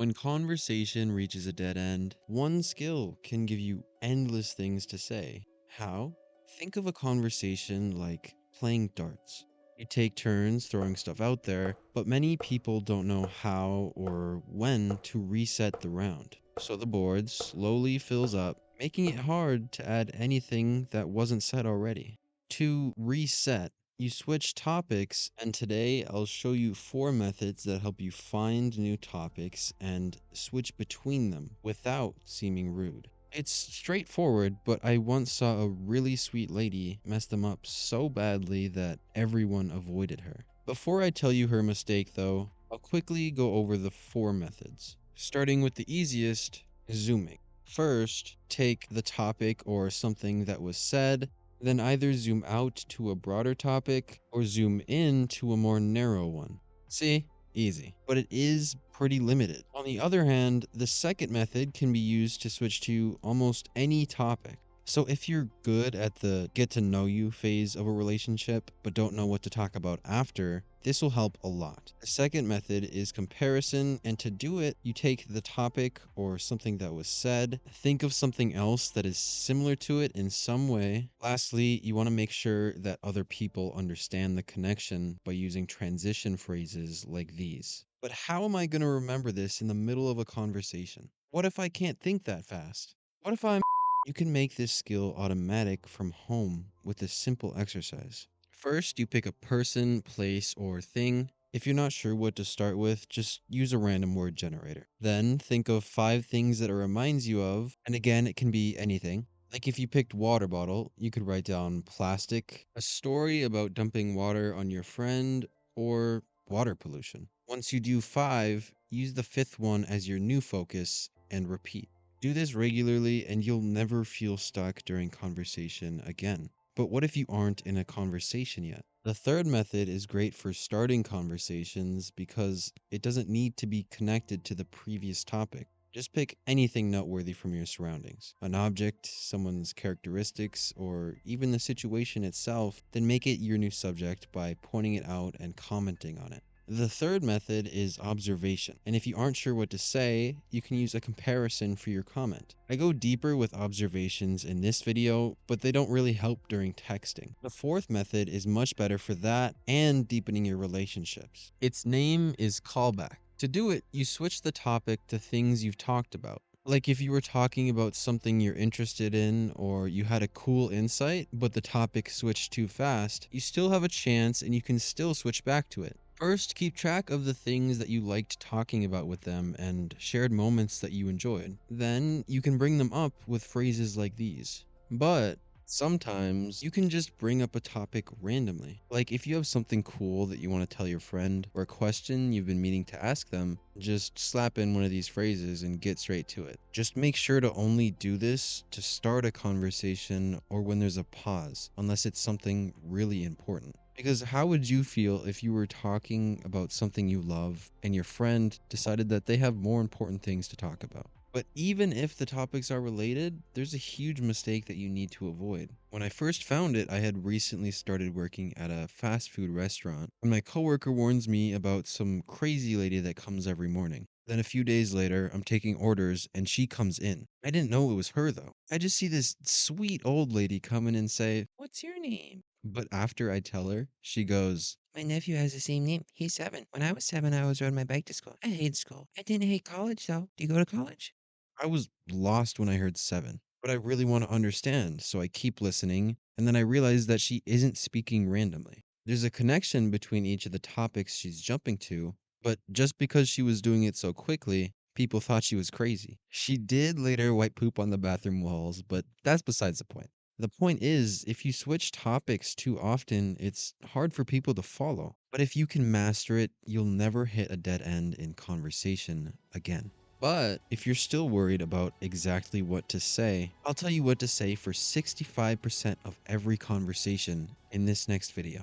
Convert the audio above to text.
When conversation reaches a dead end, one skill can give you endless things to say. How? Think of a conversation like playing darts. You take turns throwing stuff out there, but many people don't know how or when to reset the round. So the board slowly fills up, making it hard to add anything that wasn't said already. To reset, you switch topics, and today I'll show you 4 methods that help you find new topics and switch between them without seeming rude. It's straightforward, but I once saw a really sweet lady mess them up so badly that everyone avoided her. Before I tell you her mistake though, I'll quickly go over the 4 methods. Starting with the easiest, zooming. First, take the topic or something that was said, then either zoom out to a broader topic or zoom in to a more narrow one. See? Easy. But it is pretty limited. On the other hand, the second method can be used to switch to almost any topic. So if you're good at the get to know you phase of a relationship, but don't know what to talk about after, this will help a lot. The second method is comparison, and to do it, you take the topic or something that was said, think of something else that is similar to it in some way. Lastly, you want to make sure that other people understand the connection by using transition phrases like these. But how am I going to remember this in the middle of a conversation? What if I can't think that fast? What if I'm You can make this skill automatic from home with a simple exercise. First, you pick a person, place, or thing. If you're not sure what to start with, just use a random word generator. Then, think of 5 things that it reminds you of, and again, it can be anything. Like if you picked water bottle, you could write down plastic, a story about dumping water on your friend, or water pollution. Once you do 5, use the 5th one as your new focus and repeat. Do this regularly and you'll never feel stuck during conversation again. But what if you aren't in a conversation yet? The third method is great for starting conversations because it doesn't need to be connected to the previous topic. Just pick anything noteworthy from your surroundings, an object, someone's characteristics, or even the situation itself, then make it your new subject by pointing it out and commenting on it. The third method is observation, and if you aren't sure what to say, you can use a comparison for your comment. I go deeper with observations in this video, but they don't really help during texting. The fourth method is much better for that and deepening your relationships. Its name is callback. To do it, you switch the topic to things you've talked about. Like if you were talking about something you're interested in or you had a cool insight, but the topic switched too fast, you still have a chance and you can still switch back to it. First, keep track of the things that you liked talking about with them and shared moments that you enjoyed. Then, you can bring them up with phrases like these. But sometimes you can just bring up a topic randomly. Like if you have something cool that you want to tell your friend or a question you've been meaning to ask them, just slap in one of these phrases and get straight to it. Just make sure to only do this to start a conversation or when there's a pause, unless it's something really important. Because how would you feel if you were talking about something you love and your friend decided that they have more important things to talk about? But even if the topics are related, there's a huge mistake that you need to avoid. When I first found it, I had recently started working at a fast food restaurant, and my coworker warns me about some crazy lady that comes every morning. Then a few days later, I'm taking orders and she comes in. I didn't know it was her though. I just see this sweet old lady come in and say, "What's your name?" But after I tell her, she goes, My nephew has the same name. He's 7. When I was 7, I always rode my bike to school. I hated school. I didn't hate college, though. Do you go to college? I was lost when I heard 7, but I really want to understand, so I keep listening, and then I realize that she isn't speaking randomly. There's a connection between each of the topics she's jumping to, but just because she was doing it so quickly, people thought she was crazy. She did later wipe poop on the bathroom walls, but that's besides the point. The point is, if you switch topics too often, it's hard for people to follow. But if you can master it, you'll never hit a dead end in conversation again. But if you're still worried about exactly what to say, I'll tell you what to say for 65% of every conversation in this next video.